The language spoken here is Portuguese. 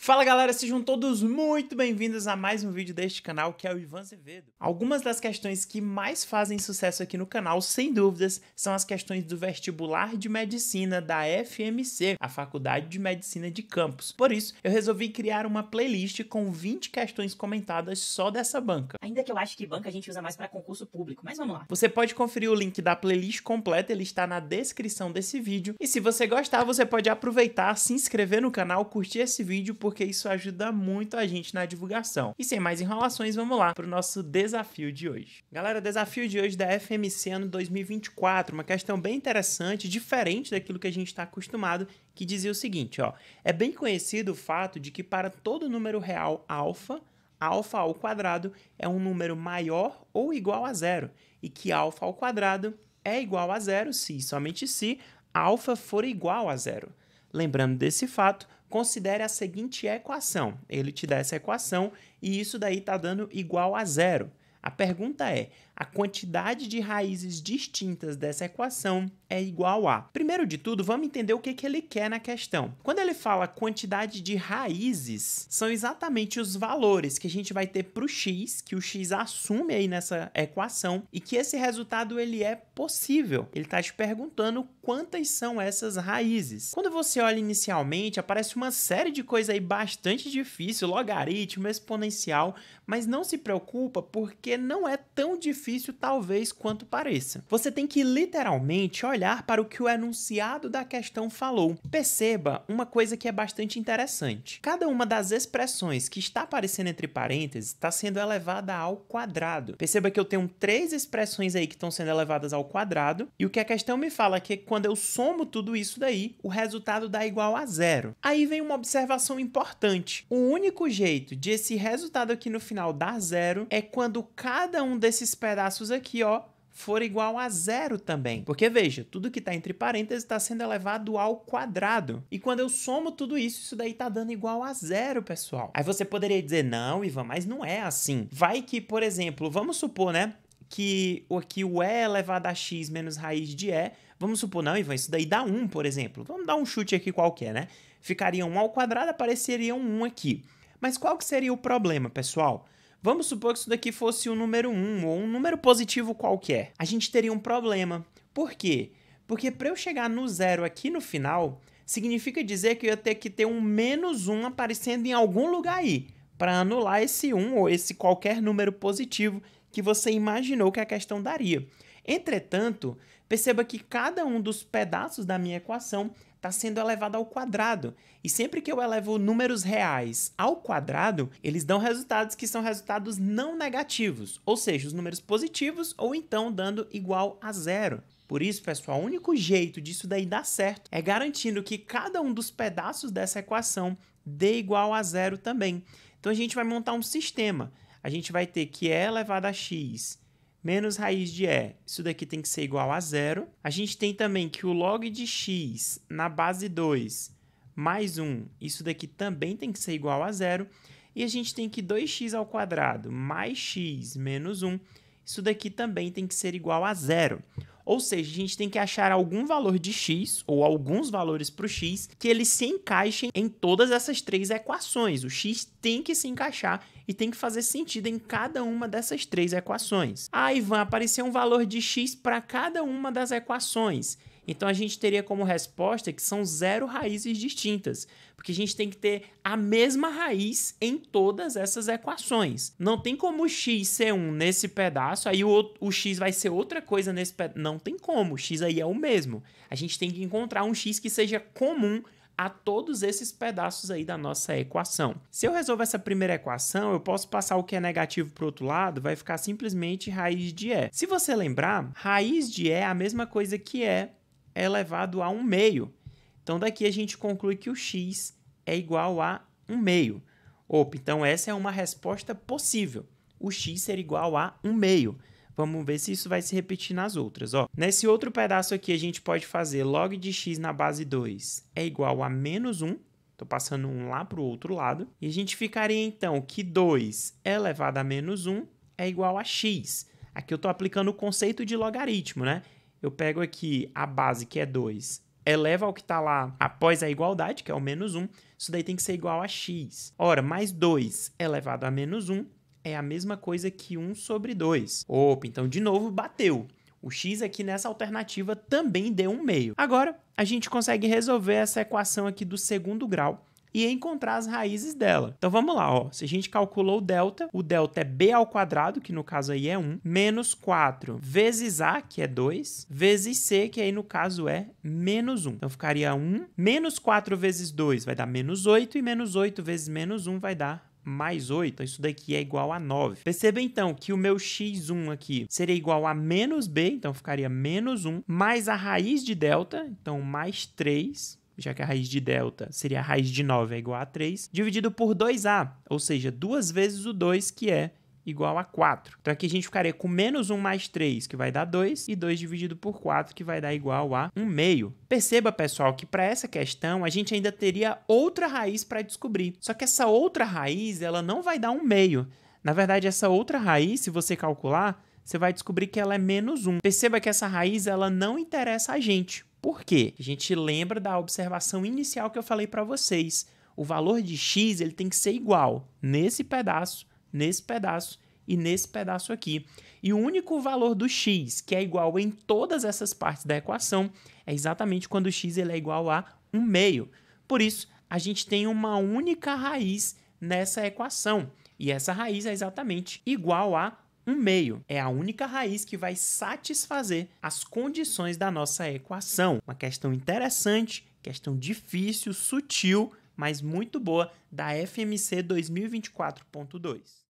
Fala galera, sejam todos muito bem-vindos a mais um vídeo deste canal, que é o Ivan Azevedo. Algumas das questões que mais fazem sucesso aqui no canal, sem dúvidas, são as questões do vestibular de medicina da FMC, a Faculdade de Medicina de Campos. Por isso, eu resolvi criar uma playlist com 20 questões comentadas só dessa banca. Ainda que eu acho que banca a gente usa mais para concurso público, mas vamos lá. Você pode conferir o link da playlist completa, ele está na descrição desse vídeo. E se você gostar, você pode aproveitar, se inscrever no canal, curtir esse vídeo, porque isso ajuda muito a gente na divulgação. E sem mais enrolações, vamos lá para o nosso desafio de hoje. Galera, desafio de hoje da FMC ano 2024, uma questão bem interessante, diferente daquilo que a gente está acostumado, que dizia o seguinte, ó: é bem conhecido o fato de que para todo número real alfa ao quadrado é um número maior ou igual a zero, e que alfa ao quadrado é igual a zero se, somente se, alfa for igual a zero. Lembrando desse fato, considere a seguinte equação. Ele te dá essa equação e isso daí está dando igual a zero. A pergunta é: a quantidade de raízes distintas dessa equação é igual a... Primeiro de tudo, vamos entender o que ele quer na questão. Quando ele fala quantidade de raízes, são exatamente os valores que a gente vai ter para o x, que o x assume aí nessa equação, e que esse resultado ele é possível. Ele está te perguntando quantas são essas raízes. Quando você olha inicialmente, aparece uma série de coisas aí bastante difícil, logaritmo, exponencial, mas não se preocupa porque não é tão difícil talvez quanto pareça. Você tem que literalmente olhar para o que o enunciado da questão falou. Perceba uma coisa que é bastante interessante. Cada uma das expressões que está aparecendo entre parênteses está sendo elevada ao quadrado. Perceba que eu tenho 3 expressões aí que estão sendo elevadas ao quadrado, e o que a questão me fala é que quando eu somo tudo isso daí, o resultado dá igual a zero. Aí vem uma observação importante. O único jeito de esse resultado aqui no final dar zero é quando cada um desses pedaços aqui, ó, for igual a zero também. Porque, veja, tudo que está entre parênteses está sendo elevado ao quadrado. E quando eu somo tudo isso, isso daí está dando igual a zero, pessoal. Aí você poderia dizer, não, Ivan, mas não é assim. Vai que, por exemplo, vamos supor, né, que aqui o e elevado a x menos raiz de e, vamos supor, não, Ivan, isso daí dá 1, por exemplo. Vamos dar um chute aqui qualquer, né? Ficaria 1 ao quadrado, apareceria um 1 aqui. Mas qual que seria o problema, pessoal? Vamos supor que isso daqui fosse um número 1 ou um número positivo qualquer. A gente teria um problema. Por quê? Porque para eu chegar no zero aqui no final, significa dizer que eu ia ter que ter um menos 1 aparecendo em algum lugar aí, para anular esse 1 ou esse qualquer número positivo que você imaginou que a questão daria. Entretanto, perceba que cada um dos pedaços da minha equação está sendo elevado ao quadrado. E sempre que eu elevo números reais ao quadrado, eles dão resultados que são resultados não negativos, ou seja, os números positivos ou então dando igual a zero. Por isso, pessoal, o único jeito disso daí dar certo é garantindo que cada um dos pedaços dessa equação dê igual a zero também. Então a gente vai montar um sistema. A gente vai ter que e elevado a x menos raiz de e, isso daqui tem que ser igual a zero. A gente tem também que o log de x na base 2 mais 1, isso daqui também tem que ser igual a zero. E a gente tem que 2x ao quadrado mais x menos 1, isso daqui também tem que ser igual a zero. Ou seja, a gente tem que achar algum valor de x, ou alguns valores para o x, que eles se encaixem em todas essas 3 equações. O x tem que se encaixar e tem que fazer sentido em cada uma dessas 3 equações. Aí vai aparecer um valor de x para cada uma das equações. Então, a gente teria como resposta que são 0 raízes distintas, porque a gente tem que ter a mesma raiz em todas essas equações. Não tem como o x ser 1 nesse pedaço, aí o x vai ser outra coisa nesse pedaço. Não tem como, o x aí é o mesmo. A gente tem que encontrar um x que seja comum a todos esses pedaços aí da nossa equação. Se eu resolver essa primeira equação, eu posso passar o que é negativo para o outro lado, vai ficar simplesmente raiz de e. Se você lembrar, raiz de e é a mesma coisa que é elevado a 1/2. Então, daqui a gente conclui que o x é igual a 1/2. Opa, então essa é uma resposta possível. O x ser igual a 1/2. Vamos ver se isso vai se repetir nas outras. Ó, nesse outro pedaço aqui, a gente pode fazer log de x na base 2 é igual a menos 1. Estou passando 1 lá para o outro lado. E a gente ficaria, então, que 2 elevado a menos 1 é igual a x. Aqui eu estou aplicando o conceito de logaritmo, né? Eu pego aqui a base, que é 2, eleva ao que está lá após a igualdade, que é o menos 1, isso daí tem que ser igual a x. Ora, mais 2 elevado a menos 1 é a mesma coisa que 1 sobre 2. Opa, então de novo bateu. O x aqui nessa alternativa também deu 1/2. Agora, a gente consegue resolver essa equação aqui do segundo grau e encontrar as raízes dela. Então vamos lá, ó. Se a gente calculou o delta é b ao quadrado, que no caso aí é 1, menos 4 vezes a, que é 2, vezes c, que aí no caso é menos 1. Então ficaria 1, menos 4 vezes 2 vai dar menos 8, e menos 8 vezes menos 1 vai dar mais 8, então isso daqui é igual a 9. Perceba então que o meu x1 aqui seria igual a menos b, então ficaria menos 1, mais a raiz de delta, então mais 3, já que a raiz de delta seria a raiz de 9 é igual a 3, dividido por 2a, ou seja, 2 vezes o 2, que é igual a 4. Então aqui a gente ficaria com menos 1 mais 3, que vai dar 2, e 2 dividido por 4, que vai dar igual a 1/2. Perceba, pessoal, que para essa questão a gente ainda teria outra raiz para descobrir. Só que essa outra raiz, ela não vai dar 1/2. Na verdade, essa outra raiz, se você calcular, você vai descobrir que ela é menos 1. Perceba que essa raiz, ela não interessa a gente. Por quê? A gente lembra da observação inicial que eu falei para vocês. O valor de x, ele tem que ser igual nesse pedaço e nesse pedaço aqui. E o único valor do x que é igual em todas essas partes da equação é exatamente quando o x ele é igual a 1/2. Por isso, a gente tem uma única raiz nessa equação. E essa raiz é exatamente igual a 1/2. É a única raiz que vai satisfazer as condições da nossa equação. Uma questão interessante, questão difícil, sutil, mas muito boa da FMC 2024.2.